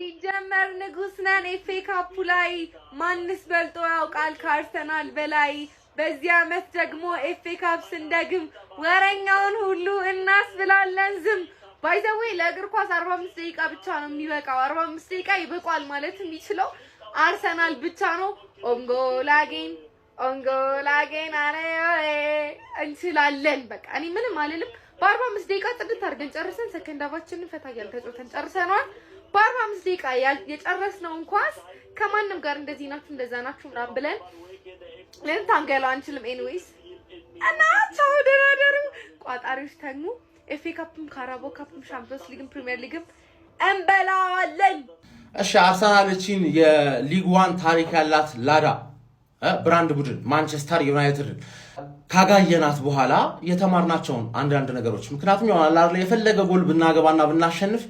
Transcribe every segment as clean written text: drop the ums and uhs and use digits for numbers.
ሲጀመር ንጉስ ነን ኤፍ ኤ ካፑ ላይ ማንስ በልጦ ያውቃል ከአርሰናል በላይ። በዚህ አመት ደግሞ ኤፍ ኤ ካፕ ስንደግም ወረኛውን ሁሉ እናስብላለን ዝም። ባይ ዘ ዌይ ለእግር ኳስ 45 ደቂቃ ብቻ ነው የሚበቃው። 45 ደቂቃ ይበቃል ማለት የሚችለው አርሰናል ብቻ ነው። ኦንጎላጌን አሬ እንችላለን። በቃ እኔ ምንም አልልም። በ45 ደቂቃ ጥድት አድርገን ጨርሰን ሰከንድ አባችንን ፈታ እያልን ተጫውተን ጨርሰናል። በ45 ደቂቃ የጨረስነውን ኳስ ከማንም ጋር እንደዚህ ናችሁ እንደዛ ናችሁ ምናምን ብለን ልንታገለው አንችልም። ኤኒዌይስ እና ቻው ደራደሩ ቋጣሪዎች ተኙ። ኤፍ ኤ ካፕም ካራቦ ካፕም ሻምፒዮንስ ሊግም ፕሪሚየር ሊግም እንበላዋለን። እሺ አርሰናልችን የሊግ 1 ታሪክ ያላት ላዳ ብራንድ ቡድን ማንቸስተር ዩናይትድ ካጋየናት በኋላ የተማርናቸውን አንዳንድ ነገሮች ምክንያቱም ያው የፈለገ ጎል ብናገባና ብናሸንፍ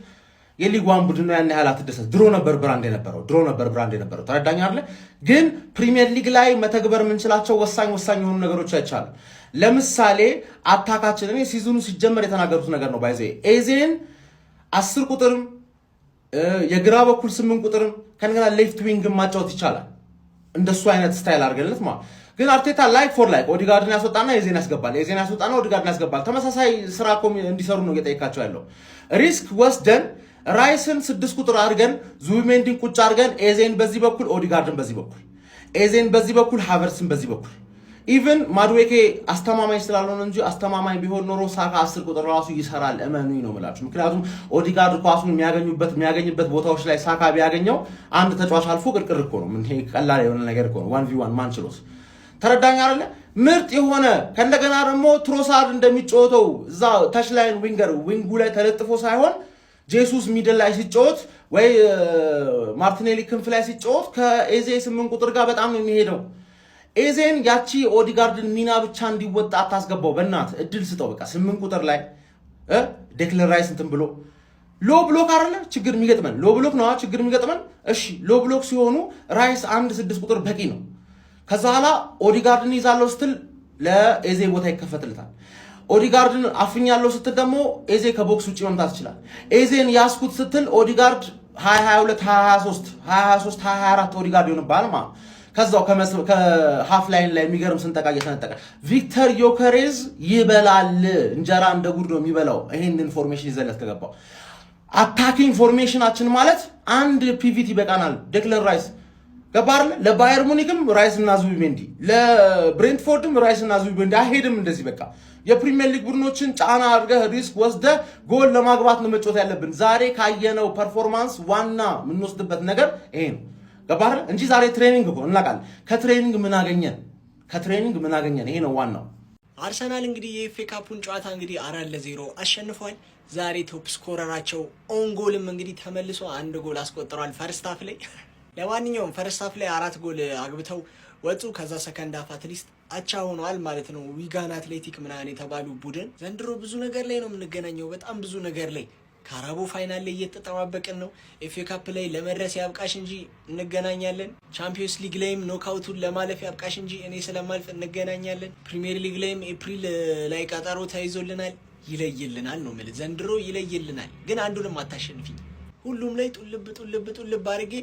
የሊግ 1 ቡድን ነው ያን ያህል አትደሰት። ድሮ ነበር ብራንድ የነበረው ተረዳኝ አይደለ? ግን ፕሪሚየር ሊግ ላይ መተግበር የምንችላቸው ወሳኝ የሆኑ ነገሮች አይቻሉ። ለምሳሌ አታካችን እኔ ሲዝኑ ሲጀመር የተናገሩት ነገር ነው። ባይዘ ኤዜን 10 ቁጥርም የግራ በኩል 8 ቁጥርም ከነገና ሌፍት ዊንግ ማጫወት ይቻላል። እንደሱ አይነት ስታይል አድርገንለት ማለት ግን አርቴታ ላይክ ፎር ላይክ ኦዲጋርድን ያስወጣና ኤዜን ያስወጣና ኦዲጋርድን ያስገባል። ተመሳሳይ ስራ እንዲሰሩ ነው እየጠየቃቸው ያለው። ሪስክ ወስደን ራይስን 6 ቁጥር አድርገን ዙቢሜንዲን ቁጭ አድርገን ኤዜን በዚህ በኩል ኦዲጋርድን በዚህ በኩል ኤዜን በዚህ በኩል ሃቨርትስን በዚህ በኩል ኢቭን ማድዌኬ አስተማማኝ ስላልሆነ እንጂ አስተማማኝ ቢሆን ኖሮ ሳካ 10 ቁጥር ራሱ ይሰራል። እመኑኝ ነው የምላችሁ። ምክንያቱም ኦዲጋርድ ኳሱን የሚያገኝበት ቦታዎች ላይ ሳካ ቢያገኘው አንድ ተጫዋች አልፎ ቅርቅር እኮ ነው። ምን ይሄ ቀላል የሆነ ነገር እኮ ነው። 1v1 ማንችሎስ ተረዳኝ አይደለ? ምርጥ የሆነ ከእንደገና ደግሞ ትሮሳርድ እንደሚጫወተው እዛ ታች ላይን ዊንጉ ላይ ተለጥፎ ሳይሆን ጄሱስ ሚድል ላይ ሲጫወት ወይ ማርቲኔሊ ክንፍ ላይ ሲጫወት ከኤዜ 8 ቁጥር ጋር በጣም ነው የሚሄደው። ኤዜን ያቺ ኦዲጋርድን ሚና ብቻ እንዲወጣ አታስገባው። በእናት እድል ስጠው። በቃ 8 ቁጥር ላይ ዴክለር ራይስ እንትን ብሎ ሎ ብሎክ አይደለ ችግር የሚገጥመን ሎ ብሎክ ነው ችግር የሚገጥመን። እሺ ሎ ብሎክ ሲሆኑ ራይስ 6 ቁጥር በቂ ነው። ከዛ ኋላ ኦዲጋርድን ይዛለው ስትል ለኤዜ ቦታ ይከፈትልታል። ኦዲጋርድን አፍኛለው ስትል ደግሞ ኤዜ ከቦክስ ውጪ መምታት ይችላል። ኤዜን ያስኩት ስትል ኦዲጋርድ 2022 2023 2024 ኦዲጋርድ ይሆንባል ማለት ከዛው ከሃፍ ላይን ላይ የሚገርም ስንጠቃ እየተነጠቀ ቪክተር ዮከሬዝ ይበላል። እንጀራ እንደ ጉድ ነው የሚበላው። ይሄን ኢንፎርሜሽን ይዘለት ከገባው አታኪንግ ፎርሜሽናችን ማለት አንድ ፒቪቲ ይበቃናል። ዴክለር ራይስ ገባር ለባየር ሙኒክም ራይስ እና ዙቢሜንዲ ለብሬንትፎርድም ራይስ እና ዙቢሜንዲ አይሄድም። እንደዚህ በቃ የፕሪሚየር ሊግ ቡድኖችን ጫና አድርገህ ሪስክ ወስደህ ጎል ለማግባት ነው መጫወት ያለብን። ዛሬ ካየነው ፐርፎርማንስ ዋና የምንወስድበት ነገር ይሄ ነው። ገባህ እንጂ ዛሬ ትሬኒንግ እኮ እናውቃለን። ከትሬኒንግ ምን አገኘን? ይሄ ነው ዋናው። አርሰናል እንግዲህ የኤፍ ኤ ካፑን ጨዋታ እንግዲህ 4-0 አሸንፏል። ዛሬ ቶፕ ስኮረራቸው ኦንጎልም እንግዲህ ተመልሶ 1 ጎል አስቆጥሯል ፈርስት ሃፍ ላይ። ለማንኛውም ፈርስት ሃፍ ላይ 4 ጎል አግብተው ወጡ። ከዛ ሰከንድ ሃፍ አትሊስት አቻ ሆኗል ማለት ነው። ዊጋን አትሌቲክ ምናምን የተባሉ ቡድን ዘንድሮ ብዙ ነገር ላይ ነው የምንገናኘው። በጣም ብዙ ነገር ላይ ካራቦ ፋይናል ላይ እየተጠባበቅን ነው። ኤፍ ኤ ካፕ ላይ ለመድረስ ያብቃሽ እንጂ እንገናኛለን። ቻምፒዮንስ ሊግ ላይም ኖክአውቱን ለማለፍ ያብቃሽ እንጂ እኔ ስለማልፍ እንገናኛለን። ፕሪሚየር ሊግ ላይም ኤፕሪል ላይ ቀጠሮ ተይዞልናል። ይለይልናል ነው የምልህ። ዘንድሮ ይለይልናል። ግን አንዱንም አታሸንፊኝ። ሁሉም ላይ ጡልብ አድርጌ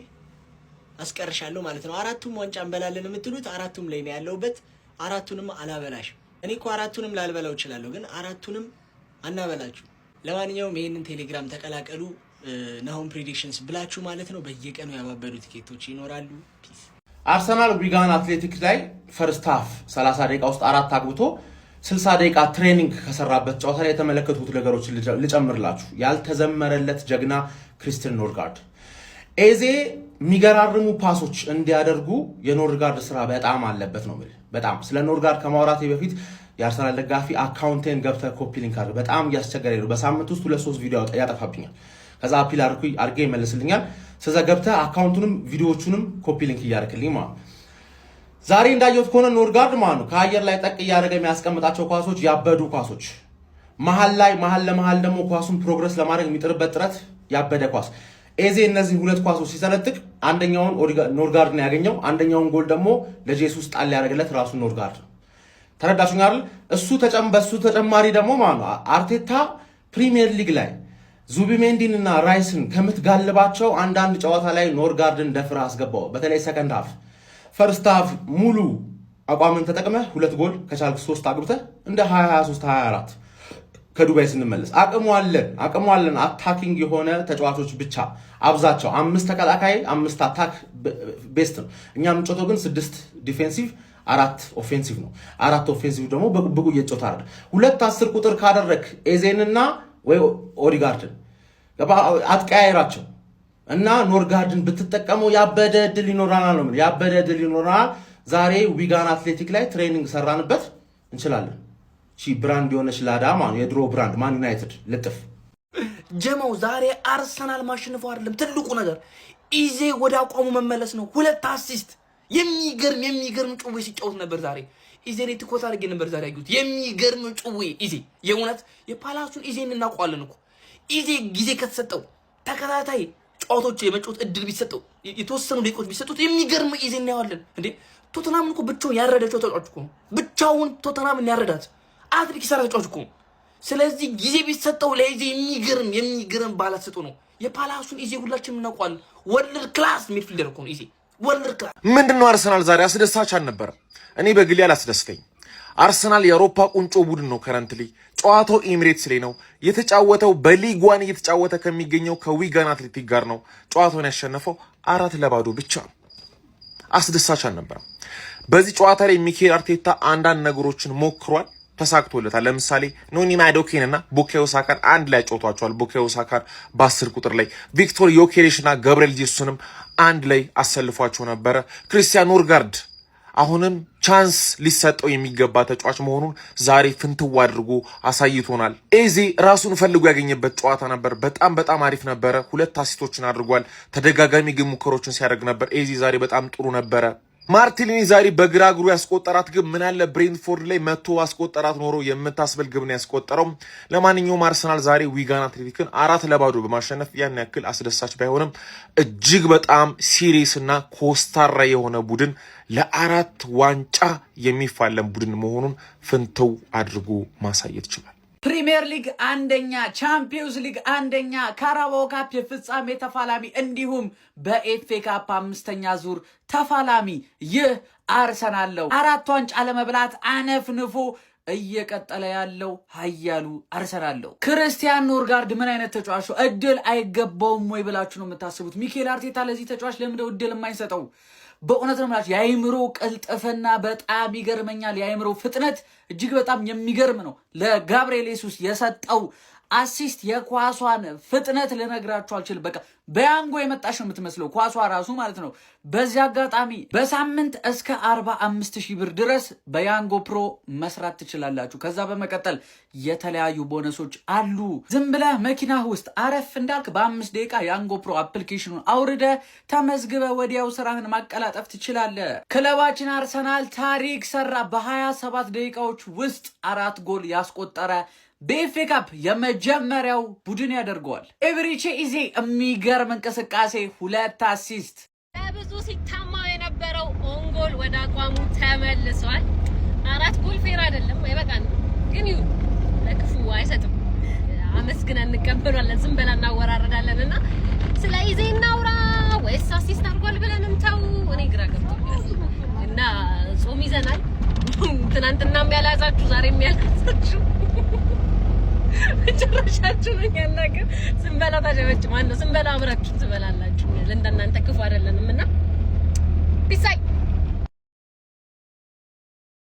አስቀርሻለሁ ማለት ነው። 4ቱም ዋንጫ እንበላለን የምትሉት 4ቱም ላይ ነው ያለውበት። 4ቱንም አላበላሽም። እኔ እኮ 4ቱንም ላልበላው እችላለሁ፣ ግን 4ቱንም አናበላችሁ። ለማንኛውም ይሄንን ቴሌግራም ተቀላቀሉ። ናሆም ፕሬዲክሽንስ ብላችሁ ማለት ነው። በየቀኑ ያባበዱ ቲኬቶች ይኖራሉ። ፒስ። አርሰናል ዊጋን አትሌቲክ ላይ ፈርስት ሃፍ 30 ደቂቃ ውስጥ 4 አግብቶ 60 ደቂቃ ትሬኒንግ ከሰራበት ጨዋታ ላይ የተመለከቱት ነገሮችን ልጨምርላችሁ። ያልተዘመረለት ጀግና ክሪስቲያን ኖርጋርድ ኤዜ የሚገራርሙ ፓሶች እንዲያደርጉ የኖርጋርድ ስራ በጣም አለበት ነው ማለት። በጣም ስለ ኖርጋርድ ከማውራቴ በፊት የአርሰናል ደጋፊ አካውንቴን ገብተህ ኮፒ ሊንክ አድርግ። በጣም እያስቸገረኝ ነው። በሳምንት ውስጥ 2-3 ቪዲዮ ያጠፋብኛል። ከዛ አፒል አድርጌ ይመልስልኛል። ስለዛ ገብተህ አካውንቱንም ቪዲዮዎቹንም ኮፒ ሊንክ እያደረክልኝ ማለት። ዛሬ እንዳየሁት ከሆነ ኖርጋርድ ማለት ነው ከአየር ላይ ጠቅ እያደረገ የሚያስቀምጣቸው ኳሶች ያበዱ ኳሶች፣ መሀል ለመሀል ደግሞ ኳሱን ፕሮግረስ ለማድረግ የሚጥርበት ጥረት ያበደ ኳስ። ኤዜ እነዚህ 2 ኳሶች ሲሰነጥቅ አንደኛውን ኖርጋርድ ነው ያገኘው። አንደኛውን ጎል ደግሞ ለጄሱስ ጣል ያደረገለት ራሱ ኖርጋርድ ነው። ተረዳችሁኝ አይደል? በሱ ተጨማሪ ደግሞ ማለት ነው አርቴታ ፕሪሚየር ሊግ ላይ ዙቢሜንዲን እና ራይስን ከምትጋልባቸው አንዳንድ ጨዋታ ላይ ኖርጋርድን ደፍራ አስገባው። በተለይ ሰከንድ ሃፍ ፈርስት ሃፍ ሙሉ አቋምን ተጠቅመህ 2 ጎል ከቻልክ 3 አግብተህ እንደ 2023 24 ከዱባይ ስንመለስ አቅሙ አለን አታኪንግ የሆነ ተጫዋቾች ብቻ አብዛቸው 5 ተከላካይ 5 አታክ ቤስት ነው። እኛ የምንጮተው ግን 6 ዲፌንሲቭ 4 ኦፌንሲቭ ነው። 4 ኦፌንሲቭ ደግሞ በብቁ እየጮታ አይደል። 2-10 ቁጥር ካደረክ ኤዜንና ወይ ኦዲጋርድን አትቀያይራቸው እና ኖርጋርድን ብትጠቀመው ያበደ ድል ይኖራናል ነው ያበደ ድል ይኖራናል። ዛሬ ዊጋን አትሌቲክ ላይ ትሬኒንግ ሰራንበት እንችላለን። ብራንድ የሆነች ላዳ የድሮ ብራንድ ማን ዩናይትድ ልጥፍ ጀማው ዛሬ አርሰናል ማሸነፉ አይደለም ትልቁ ነገር ኢዜ ወደ አቋሙ መመለስ ነው። 2 አሲስት የሚገርም ጩዌ ሲጫወት ነበር ዛሬ ኢዜ ላይ ትኮታ አድርጌ ነበር ዛሬ አዩት። የሚገርም ጩዌ ኢዜ የእውነት የፓላሱን ኢዜ እናውቀዋለን እኮ ኢዜ ጊዜ ከተሰጠው ተከታታይ ጨዋታዎች የመጫወት እድል ቢሰጠው የተወሰኑ ደቂቃዎች ቢሰጡት የሚገርም ኢዜ እናየዋለን እንዴ። ቶተናም እኮ ብቻውን ያረዳቸው ተጫዋች እኮ ብቻውን ቶተናምን ያረዳት አትሪክ ሰራ ተጫዋች እኮ። ስለዚህ ጊዜ ቢሰጠው ለኢዜ የሚገርም ባላት ሰጡ ነው። የፓላሱን ኢዜ ሁላችንም እናውቀዋለን። ወርልድ ክላስ ሚድፊልደር እኮ ነው ኢዜ ወርልድ ክላስ። ምንድነው አርሰናል ዛሬ አስደሳች አልነበረም። እኔ በግሌ አላስደስተኝ። አርሰናል የአውሮፓ ቁንጮ ቡድን ነው። ከረንትሊ ጨዋታው ኤሚሬትስ ላይ ነው የተጫወተው። በሊግ 1 እየተጫወተ ከሚገኘው ከዊጋን አትሌቲክ ጋር ነው ጨዋታውን ያሸነፈው 4-2 ብቻ። አስደሳች አልነበረም። በዚህ ጨዋታ ላይ ሚኬል አርቴታ አንዳንድ ነገሮችን ሞክሯል፣ ተሳክቶለታል። ለምሳሌ ኖኒ ማዶኬን እና ቡካዮ ሳካን አንድ ላይ አጫውቷቸዋል። ቡካዮ ሳካን በ10 ቁጥር ላይ ቪክቶር ዮኬሬሽ እና ገብርኤል ጄሱስንም አንድ ላይ አሰልፏቸው ነበረ። ክሪስቲያን ኖርጋርድ አሁንም ቻንስ ሊሰጠው የሚገባ ተጫዋች መሆኑን ዛሬ ፍንትው አድርጎ አሳይቶናል። ኤዜ ራሱን ፈልጎ ያገኘበት ጨዋታ ነበር። በጣም አሪፍ ነበረ። 2 አሲስቶችን አድርጓል። ተደጋጋሚ ግን ሙከሮችን ሲያደርግ ነበር። ኤዜ ዛሬ በጣም ጥሩ ነበረ። ማርቲኔሊ ዛሬ በግራ እግሩ ያስቆጠራት ግብ ምን አለ ብሬንትፎርድ ላይ መጥቶ አስቆጠራት ኖሮ የምታስበል ግብ ነው ያስቆጠረው። ለማንኛውም አርሰናል ዛሬ ዊጋን አትሌቲክን 4-2 በማሸነፍ ያን ያክል አስደሳች ባይሆንም እጅግ በጣም ሲሪየስ እና ኮስታራ የሆነ ቡድን ለ4 ዋንጫ የሚፋለም ቡድን መሆኑን ፍንተው አድርጎ ማሳየት ይችላል። ፕሪሚየር ሊግ አንደኛ፣ ቻምፒዮንስ ሊግ አንደኛ፣ ካራባኦ ካፕ የፍጻሜ ተፋላሚ እንዲሁም በኤፍኤ ካፕ 5ኛ ዙር ተፋላሚ ይህ አርሰናል ነው። 4 ዋንጫ ለመብላት አነፍንፎ እየቀጠለ ያለው ኃያሉ አርሰናል ነው። ክርስቲያን ኖርጋርድ ምን አይነት ተጫዋች ነው? እድል አይገባውም ወይ ብላችሁ ነው የምታስቡት? ሚኬል አርቴታ ለዚህ ተጫዋች ለምንድነው እድል የማይሰጠው? በእውነት ነው ማለት የአይምሮ ቅልጥፍና በጣም ይገርመኛል። የአይምሮ ፍጥነት እጅግ በጣም የሚገርም ነው። ለጋብርኤል ሱስ የሰጠው አሲስት የኳሷን ፍጥነት ልነግራችሁ አልችልም። በቃ በያንጎ የመጣሽ ነው የምትመስለው ኳሷ ራሱ ማለት ነው። በዚህ አጋጣሚ በሳምንት እስከ 45,000 ብር ድረስ በያንጎ ፕሮ መስራት ትችላላችሁ። ከዛ በመቀጠል የተለያዩ ቦነሶች አሉ። ዝም ብለህ መኪና ውስጥ አረፍ እንዳልክ በ5 ደቂቃ ያንጎ ፕሮ አፕሊኬሽኑን አውርደ ተመዝግበ ወዲያው ስራህን ማቀላጠፍ ትችላለህ። ክለባችን አርሰናል ታሪክ ሰራ። በ27 ደቂቃዎች ውስጥ 4 ጎል ያስቆጠረ በኤፍኤ ካፕ የመጀመሪያው ቡድን ያደርገዋል። ኤብሪቼ ኢዜ የሚገርም እንቅስቃሴ 2 አሲስት። ለብዙ ሲታማው የነበረው ኦንጎል ወደ አቋሙ ተመልሷል። 4 ጎል ፌር አይደለም አይበቃን፣ ግን ይሁን ለክፉ አይሰጥም። አመስግነን እንቀበላለን። ዝም ብለን እናወራረዳለንና ስለ ኢዜ እናውራ ወይስ አሲስት አድርጓል ብለንም ተው። እኔ ግራ ገብቶኛል እና ጾም ይዘናል። ትናንትናም ያላዛችሁ ዛሬም ያላዛችሁ መጨረሻችሁ ነው ያናገር። ስንበላ ታጀበጭ ማን ነው ስንበላ አብራችሁ ትበላላችሁ። ለእንደናንተ ክፉ አይደለንም እና ቢሳይ